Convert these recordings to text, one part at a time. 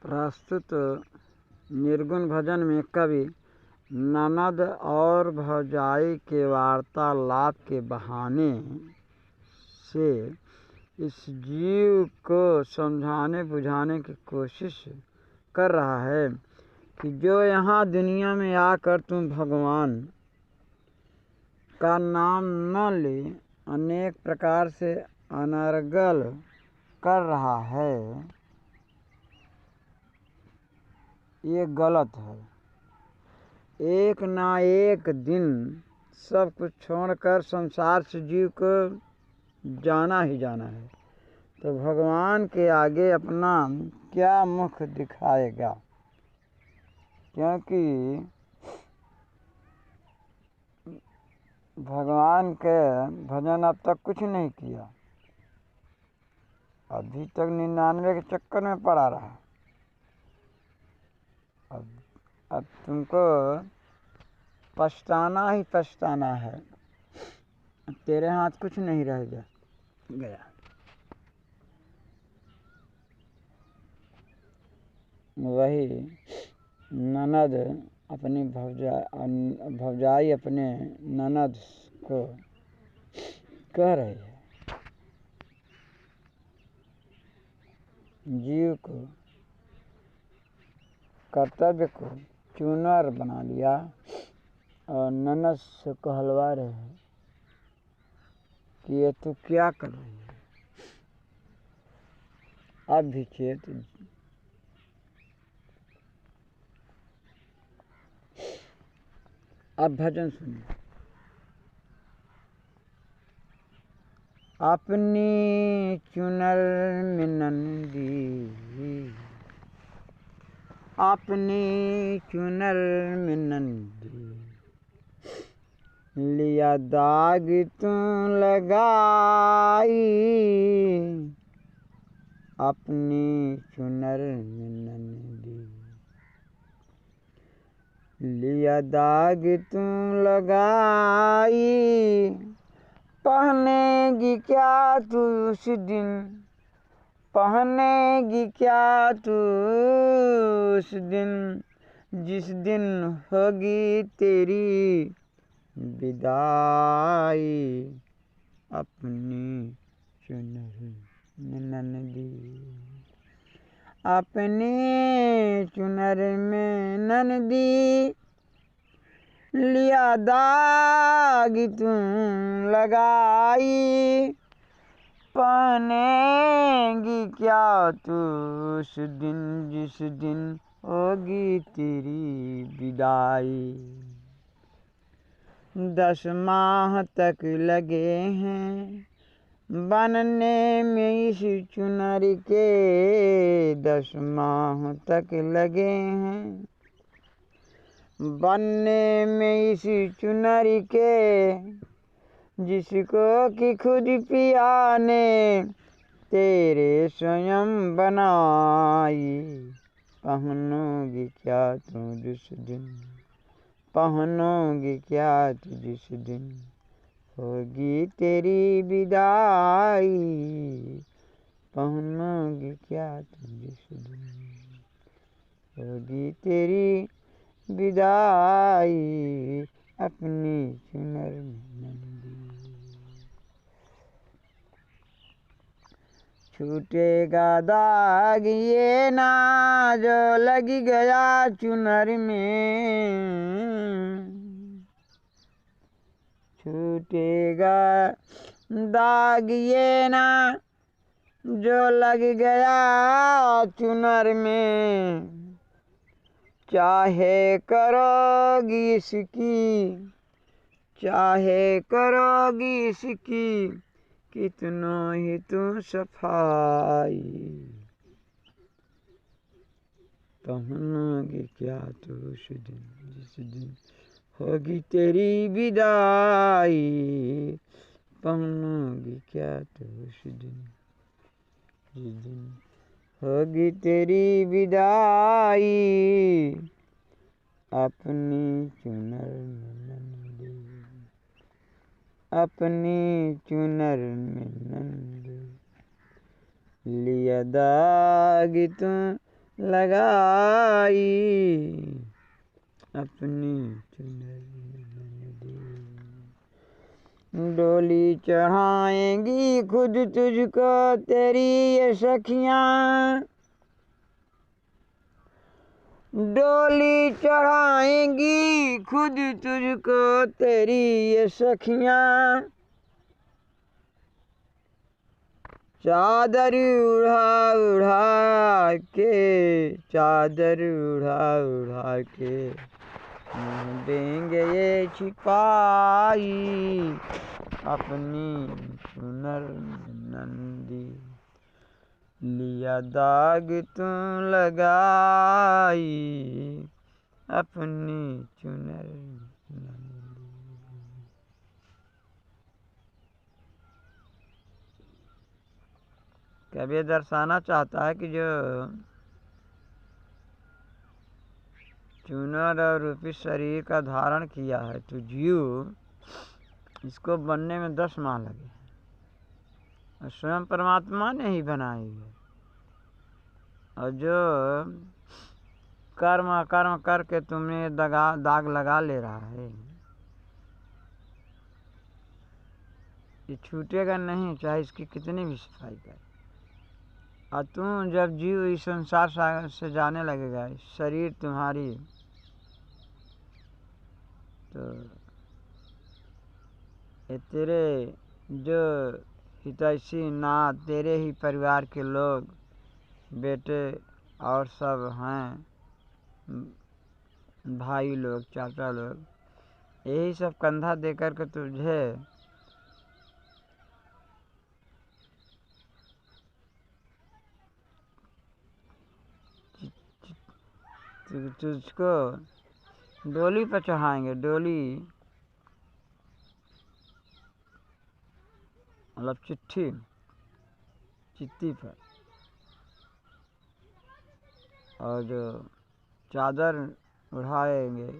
प्रस्तुत निर्गुण भजन में कवि ननद और भौजाई के वार्तालाप के बहाने से इस जीव को समझाने बुझाने की कोशिश कर रहा है कि जो यहाँ दुनिया में आकर तुम भगवान का नाम न ले अनेक प्रकार से अनर्गल कर रहा है, ये गलत है। एक ना एक दिन सब कुछ छोड़कर संसार से जीव को जाना ही जाना है, तो भगवान के आगे अपना क्या मुख दिखाएगा? क्योंकि भगवान के भजन अब तक कुछ नहीं किया, अभी तक 99 के चक्कर में पड़ा रहा। अब तुमको पछताना ही पछताना है, तेरे हाथ कुछ नहीं रह गया। वही ननद अपनी भौजाई अपने ननद को कह रही है, जीव को कर्तव्य को चूनर बना लिया और ननद से कहलवा रहे हैं कि ये तू क्या कर रही है? अब भी चेत। अब भजन सुनिए। अपनी चुनर में नंदी, अपनी चुनर में नंदी, लिया दाग तू लगाई, अपनी चुनर में नंदी, लिया दाग तू लगाई, पहनेगी क्या तू उस दिन, पहनेगी क्या तू उस दिन, जिस दिन होगी तेरी विदाई, अपनी चुनर में नंदी, अपनी चुनर में नंदी, लिया दाग तुम लगाई, पहनेगी क्या तू उस दिन, जिस दिन होगी तेरी विदाई। 10 माह तक लगे हैं बनने में इस चुनर के, 10 माह तक लगे हैं बनने में इस चुनर के, जिसको कि खुद पिया ने तेरे स्वयं बनाई, पहनोगी क्या तू जिस दिन, पहनोगी क्या तू जिस दिन होगी तेरी विदाई, पहनोगी क्या तू जिस दिन होगी तेरी विदाई, अपनी चुनर में नंदी। छूटेगा दाग ये ना जो लग गया चुनर में, छूटेगा दाग ये ना जो लग गया चुनर में, चाहे करोगी इसकी, चाहे करोगी इसकी कितनों ही तू सफाई, पहनोगी क्या तू उस दिन, जिस दिन होगी तेरी विदाई, पहनोगी क्या तू उस दिन, जिस दिन होगी तेरी विदाई, अपनी चुनर में नंदी, अपनी चुनर में नंदी, लिया दाग तू लगाई अपनी चुनरी नंदी। डोली चढ़ाएंगी खुद तुझको तेरी ये सखियाँ, डोली चढ़ाएंगी खुद तुझको तेरी ये सखियाँ। चादर उड़ा उड़ा के, चादर उड़ा उड़ा के मुँह देंगे ये छिपाई अपनी चुनर नंदी। लिया दाग तू लगाई अपनी चुनर नंदी। कवि दर्शाना चाहता है कि जो चुनर और रूपी शरीर का धारण किया है तो जीव, इसको बनने में 10 माह लगे और स्वयं परमात्मा ने ही बनाई है। और जो कर्म अकर्म करके तुम्हें दाग लगा ले रहा है, ये छूटेगा नहीं चाहे इसकी कितनी भी सफाई करे। और तुम जब जीव इस संसार सागर से जाने लगेगा, शरीर तुम्हारी, तो ये तेरे जो हितैषी ना तेरे ही परिवार के लोग, बेटे और सब हैं, भाई लोग, चाचा लोग, यही सब कंधा देकर के तुझे तुझको डोली पर चढ़ाएंगे। डोली मतलब चिट्ठी पर, और जो चादर उड़ाएंगे,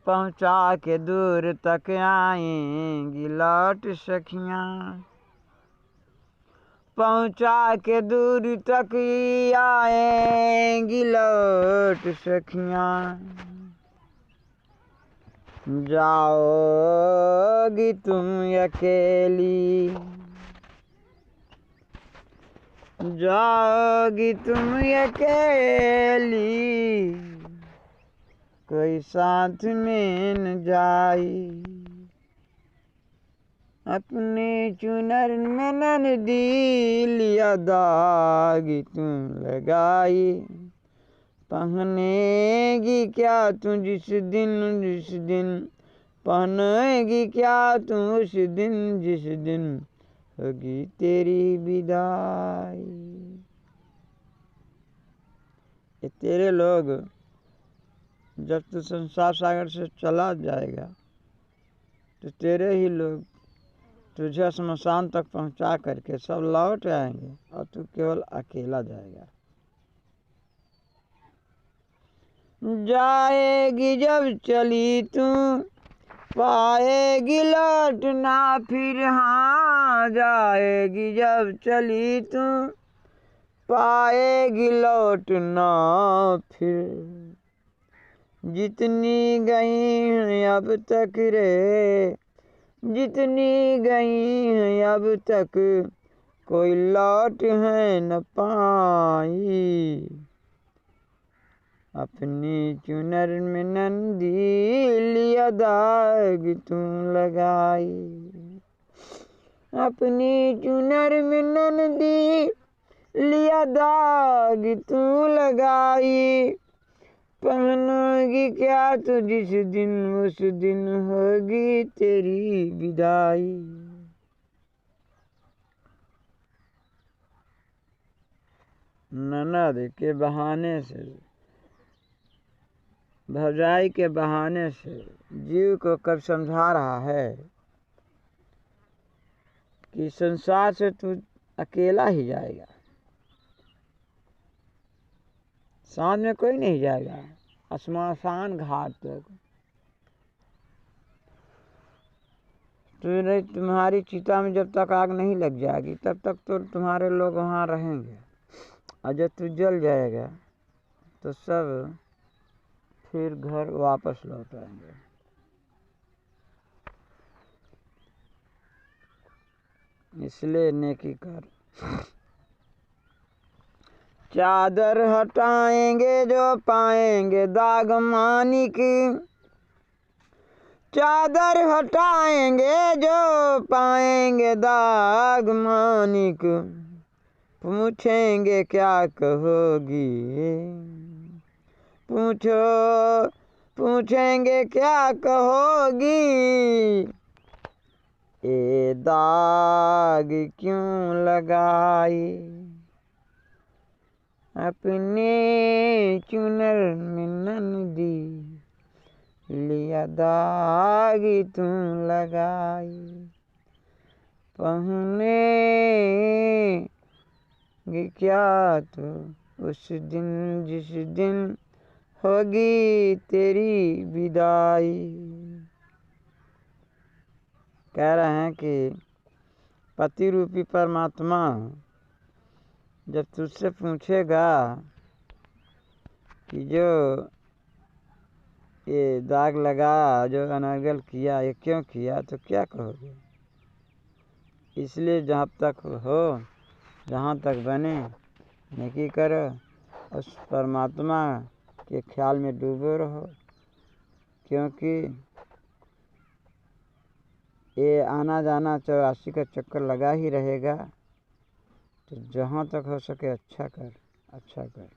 पहुँचा के दूर तक आएंगी लौट सखियाँ, पहुँचा के दूर तक आएंगी लौट सखियाँ। जाओगी तुम अकेली, जाओगी तुम अकेली, कोई साथ में न जाई अपने चुनर में नंदी। लिया दाग तुम लगाई पहनेगी क्या तू जिस दिन पहनेगी क्या तू उस दिन जिस दिन होगी तेरी विदाई। ये तेरे लोग जब तू संसार सागर से चला जाएगा तो तेरे ही लोग तुझे श्मशान तक पहुंचा करके सब लौट आएंगे और तू केवल अकेला जाएगा। जाएगी जब चली तू पाएगी लौटना फिर, हाँ जाएगी जब चली तू पाएगी लौटना फिर। जितनी गई हैं अब तक रे, जितनी गई हैं अब तक कोई लौट है न पाई अपनी चुनर में नंदी। लिया दाग तुम लगाई अपनी चुनर में नंदी, लिया दाग तू लगाई पहनोगी क्या तो जिस दिन उस दिन होगी तेरी विदाई। ननद के बहाने से, भौजाई के बहाने से जीव को कब समझा रहा है कि संसार से तू अकेला ही जाएगा, साथ में कोई नहीं जाएगा श्मशान घाट तक। तुम्हारी चिता में जब तक आग नहीं लग जाएगी तब तक तो तुम्हारे लोग वहाँ रहेंगे, और जब तू जल जाएगा तो सब फिर घर वापस लौट आएंगे। इसलिए नेकी कर। चादर हटाएंगे जो पाएंगे दाग मानिक, चादर हटाएंगे जो पाएंगे दाग मानिक, पूछेंगे क्या कहोगी, पूछेंगे क्या कहोगी, ए दाग क्यों लगाई, अपने चुनर में नंदी, लिया दाग तुम लगाई, पहुने क्या तो उस दिन जिस दिन होगी तेरी विदाई। कह रहे हैं कि पति रूपी परमात्मा जब तुझसे पूछेगा कि जो ये दाग लगा, जो अनर्गल किया, ये क्यों किया, तो क्या कहोगे। इसलिए जहाँ तक हो, जहाँ तक बने नेकी करो, उस परमात्मा के ख्याल में डूबे रहो, क्योंकि ये आना जाना 84 का चक्कर लगा ही रहेगा। तो जहाँ तक हो सके अच्छा कर, अच्छा कर।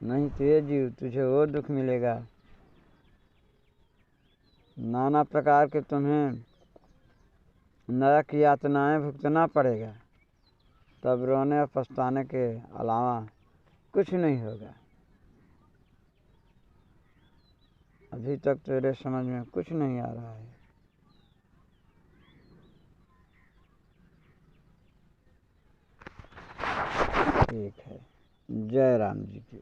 नहीं तो ये जीव तुझे वो दुख मिलेगा, नाना प्रकार के तुम्हें नरक यातनाएं भुगतना पड़ेगा, तब रोने और पछताने के अलावा कुछ नहीं होगा। अभी तक तेरे समझ में कुछ नहीं आ रहा है। ठीक है। जय राम जी की।